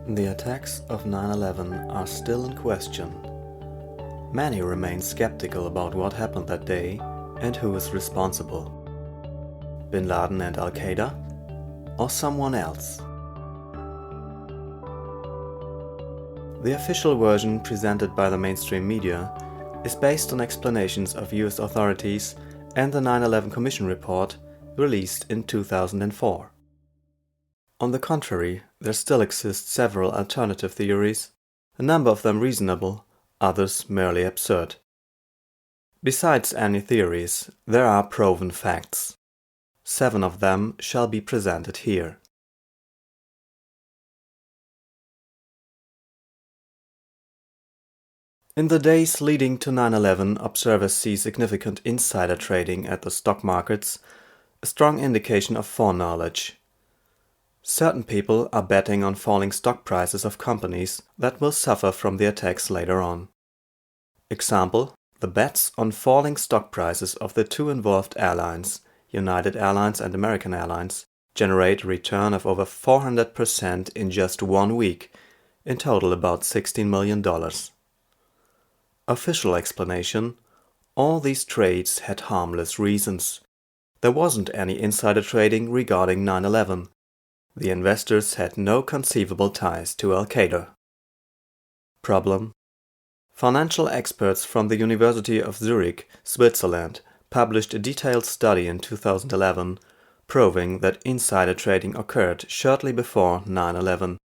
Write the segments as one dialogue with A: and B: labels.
A: The attacks of 9/11 are still in question. Many remain skeptical about what happened that day and who is responsible. Bin Laden and Al-Qaeda? Or someone else? The official version presented by the mainstream media is based on explanations of US authorities and the 9/11 Commission report released in 2004. On the contrary, there still exist several alternative theories, a number of them reasonable, others merely absurd. Besides any theories, there are proven facts. 7 of them shall be presented here. In the days leading to 9/11, observers see significant insider trading at the stock markets, a strong indication of foreknowledge. Certain people are betting on falling stock prices of companies that will suffer from the attacks later on. Example: the bets on falling stock prices of the two involved airlines, United Airlines and American Airlines, generate a return of over 400% in just 1 week, in total about $16 million. Official explanation: all these trades had harmless reasons. There wasn't any insider trading regarding 9/11. The investors had no conceivable ties to Al-Qaeda. Problem: financial experts from the University of Zurich, Switzerland, published a detailed study in 2011 proving that insider trading occurred shortly before 9/11.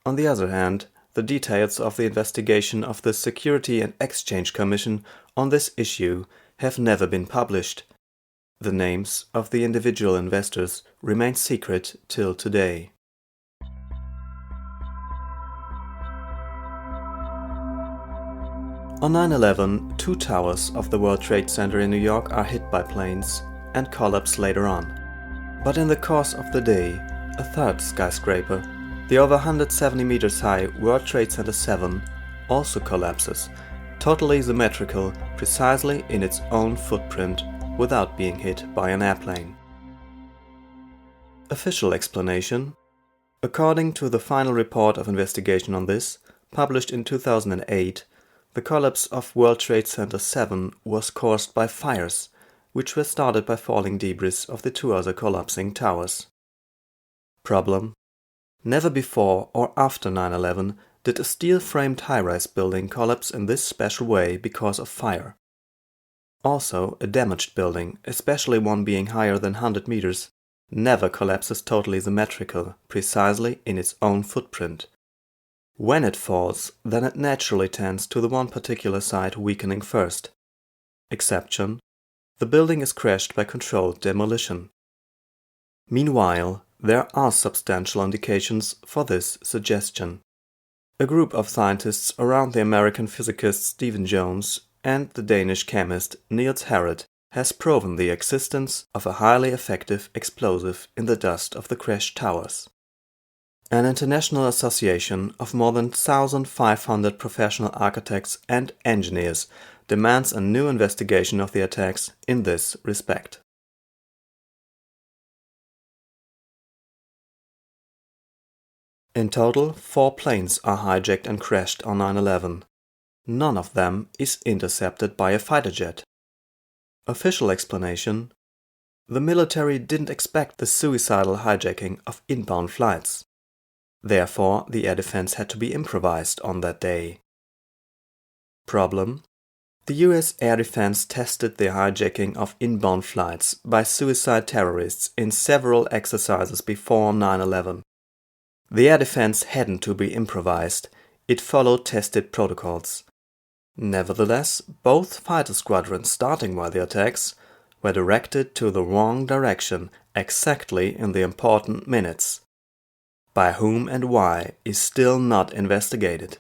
A: On the other hand, the details of the investigation of the Security and Exchange Commission on this issue have never been published. The names of the individual investors remain secret till today. On 9/11, 2 towers of the World Trade Center in New York are hit by planes and collapse later on. But in the course of the day, a third skyscraper, the over 170 meters high World Trade Center 7, also collapses, totally symmetrical, precisely in its own footprint, without being hit by an airplane. Official explanation: according to the final report of investigation on this, published in 2008, the collapse of World Trade Center 7 was caused by fires, which were started by falling debris of the 2 other collapsing towers. Problem: never before or after 9/11 did a steel-framed high-rise building collapse in this special way because of fire. Also, a damaged building, especially one being higher than 100 meters, never collapses totally symmetrical, precisely in its own footprint. When it falls, then it naturally tends to the one particular side weakening first. Exception: the building is crashed by controlled demolition. Meanwhile, there are substantial indications for this suggestion. A group of scientists around the American physicist Stephen Jones and the Danish chemist Niels Harrit has proven the existence of a highly effective explosive in the dust of the crashed towers. An international association of more than 1,500 professional architects and engineers demands a new investigation of the attacks in this respect. In total, 4 planes are hijacked and crashed on 9/11. None of them is intercepted by a fighter jet. Official explanation: the military didn't expect the suicidal hijacking of inbound flights. Therefore, the air defense had to be improvised on that day. Problem: the US air defense tested the hijacking of inbound flights by suicide terrorists in several exercises before 9/11. The air defense hadn't to be improvised, it followed tested protocols. Nevertheless, both fighter squadrons starting by the attacks were directed to the wrong direction exactly in the important minutes. By whom and why is still not investigated.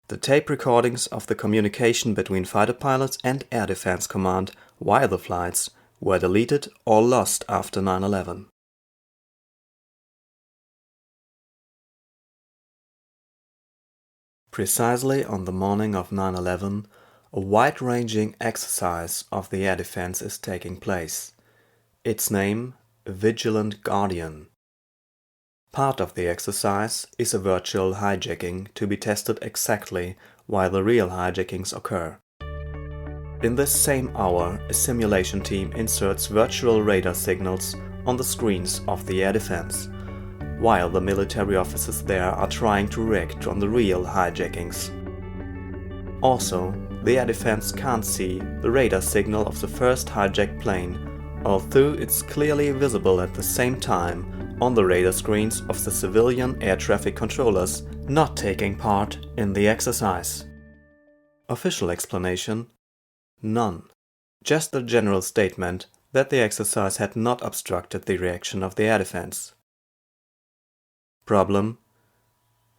A: The tape recordings of the communication between fighter pilots and Air Defense Command while the flights were deleted or lost after 9/11. Precisely on the morning of 9/11, a wide-ranging exercise of the air defense is taking place. Its name: Vigilant Guardian. Part of the exercise is a virtual hijacking to be tested exactly while the real hijackings occur. In this same hour, a simulation team inserts virtual radar signals on the screens of the air defense, while the military officers there are trying to react on the real hijackings. Also, the air defense can't see the radar signal of the first hijacked plane, although it's clearly visible at the same time on the radar screens of the civilian air traffic controllers not taking part in the exercise. Official explanation: none. Just a general statement that the exercise had not obstructed the reaction of the air defense. Problem: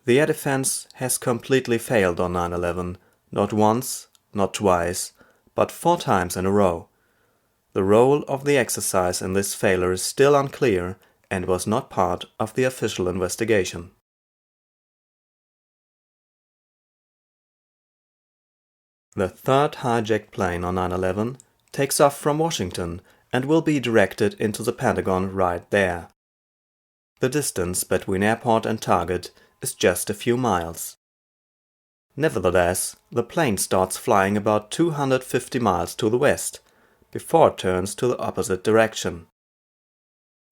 A: the air defense has completely failed on 9/11, not once, not twice, but 4 times in a row. The role of the exercise in this failure is still unclear and was not part of the official investigation. The third hijacked plane on 9/11 takes off from Washington and will be directed into the Pentagon right there. The distance between airport and target is just a few miles. Nevertheless, the plane starts flying about 250 miles to the west, before it turns to the opposite direction.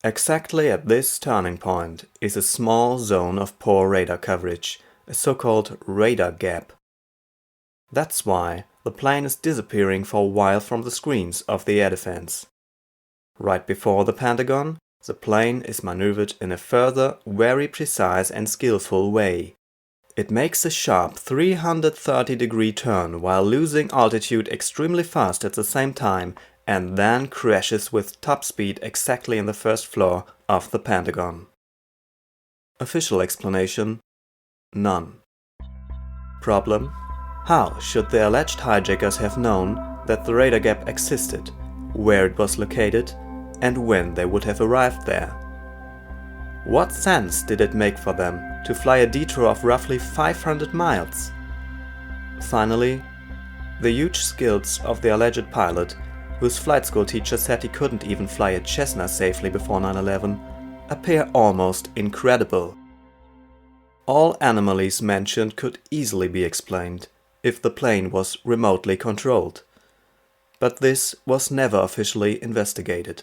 A: Exactly at this turning point is a small zone of poor radar coverage, a so-called radar gap. That's why the plane is disappearing for a while from the screens of the air defense. Right before the Pentagon, the plane is maneuvered in a further, very precise and skillful way. It makes a sharp 330-degree turn while losing altitude extremely fast at the same time, and then crashes with top speed exactly in the first floor of the Pentagon. Official explanation: none. Problem: how should the alleged hijackers have known that the radar gap existed, where it was located, and when they would have arrived there? What sense did it make for them to fly a detour of roughly 500 miles? Finally, the huge skills of the alleged pilot, whose flight school teacher said he couldn't even fly a Cessna safely before 9/11, appear almost incredible. All anomalies mentioned could easily be explained if the plane was remotely controlled, but this was never officially investigated.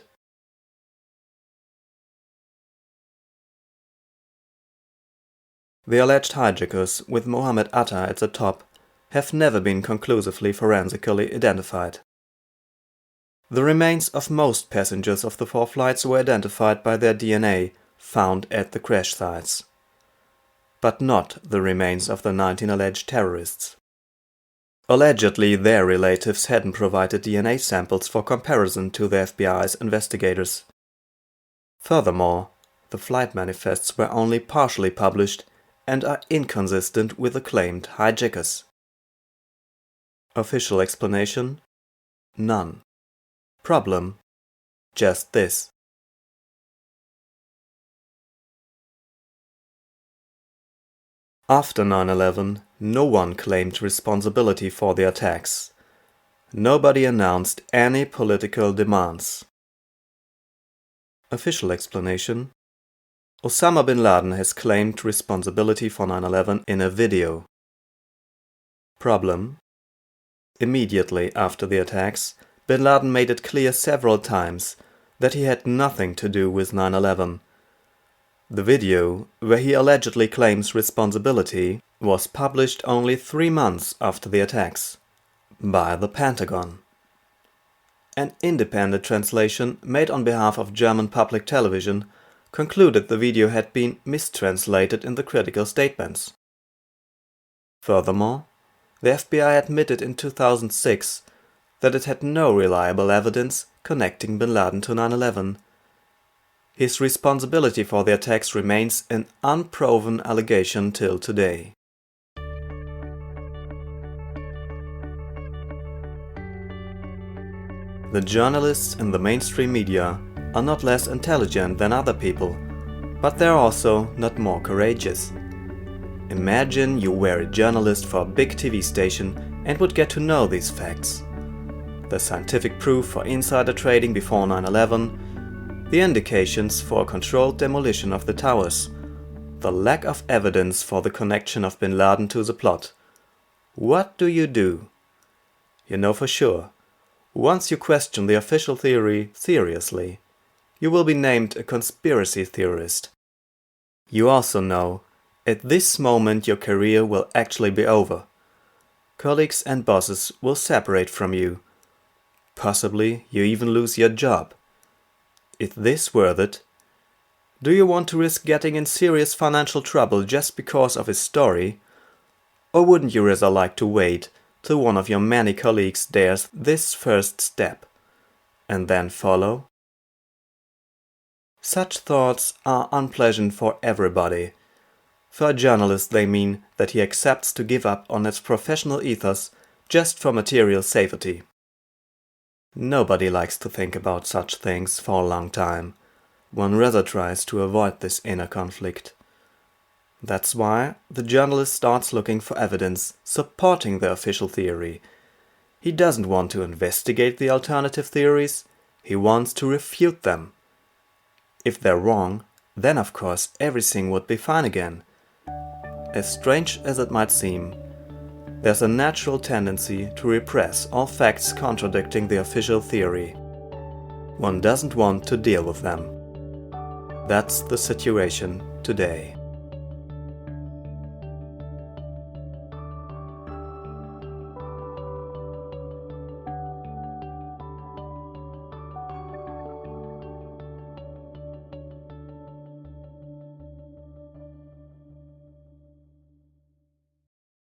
A: The alleged hijackers, with Mohammed Atta at the top, have never been conclusively forensically identified. The remains of most passengers of the 4 flights were identified by their DNA found at the crash sites, but not the remains of the 19 alleged terrorists. Allegedly, their relatives hadn't provided DNA samples for comparison to the FBI's investigators. Furthermore, the flight manifests were only partially published and are inconsistent with the claimed hijackers. Official explanation: none. Problem: just this. After 9/11, no one claimed responsibility for the attacks. Nobody announced any political demands. Official explanation: Osama bin Laden has claimed responsibility for 9/11 in a video. Problem: immediately after the attacks, bin Laden made it clear several times that he had nothing to do with 9/11. The video, where he allegedly claims responsibility, was published only 3 months after the attacks by the Pentagon. An independent translation made on behalf of German public television concluded the video had been mistranslated in the critical statements. Furthermore, the FBI admitted in 2006 that it had no reliable evidence connecting bin Laden to 9/11. His responsibility for the attacks remains an unproven allegation till today. The journalists in the mainstream media are not less intelligent than other people, but they're also not more courageous. Imagine you were a journalist for a big TV station and would get to know these facts. The scientific proof for insider trading before 9/11, the indications for a controlled demolition of the towers, the lack of evidence for the connection of bin Laden to the plot. What do? You know for sure, once you question the official theory seriously, you will be named a conspiracy theorist. You also know, at this moment your career will actually be over. Colleagues and bosses will separate from you. Possibly you even lose your job. Is this worth it? Do you want to risk getting in serious financial trouble just because of his story? Or wouldn't you rather like to wait till one of your many colleagues dares this first step, and then follow? Such thoughts are unpleasant for everybody. For a journalist they mean that he accepts to give up on his professional ethos just for material safety. Nobody likes to think about such things for a long time. One rather tries to avoid this inner conflict. That's why the journalist starts looking for evidence supporting the official theory. He doesn't want to investigate the alternative theories, he wants to refute them. If they're wrong, then of course everything would be fine again. As strange as it might seem, there's a natural tendency to repress all facts contradicting the official theory. One doesn't want to deal with them. That's the situation today.